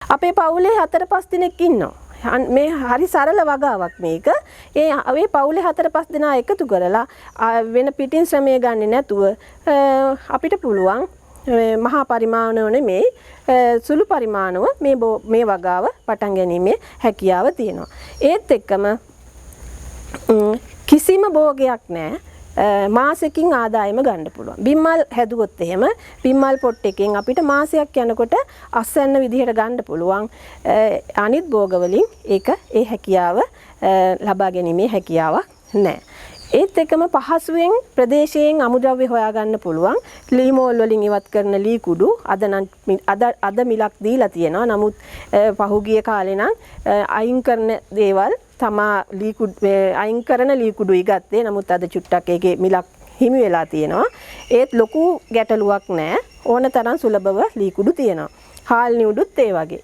අපේ පවුලේ 4-5 දෙනෙක් ඉන්නවා. මේ හරි සරල වගාවක් මේක. ඒ පවුලේ 4-5 දෙනා එකතු කරලා වෙන පිටින් ශ්‍රමය ගන්නේ නැතුව අපිට පුළුවන් මහා පරිමාණව නෙමෙයි සුළු පරිමාණව මේ වගාව පටන් ගැනීමේ හැකියාව තියෙනවා. ඒත් එක්කම කිසිම භෝගයක් නැහැ. මාසෙකින් ආදායම ගන්න පුළුවන්. බිම්මල් හැදුවොත් එහෙම බිම්මල් පොට් එකෙන් අපිට මාසයක් යනකොට අස්වැන්න විදිහට ගන්න පුළුවන්. අනිත් භෝග වලින් ඒ හැකියාව ලබා ගැනීමේ හැකියාවක් නැහැ. ඒත් එකම පහසුවෙන් ප්‍රදේශයෙන් අමුද්‍රව්‍ය හොයාගන්න පුළුවන්. ලී මෝල් වලින් ඉවත් කරන ලී කුඩු අද මිලක් දීලා තියෙනවා. නමුත් පහුගිය කාලේ නම් අයින් කරන දේවල් තමා අයින් කරන ලී කුඩුයි ගත්තේ. නමුත් අද චුට්ටක් ඒකේ මිලක් හිමි වෙලා තියෙනවා. ඒත් ලොකු ගැටලුවක් නැහැ. ඕන තරම් සුලභව ලී කුඩු තියෙනවා. හාල් නිවුඩුත් ඒ වගේ.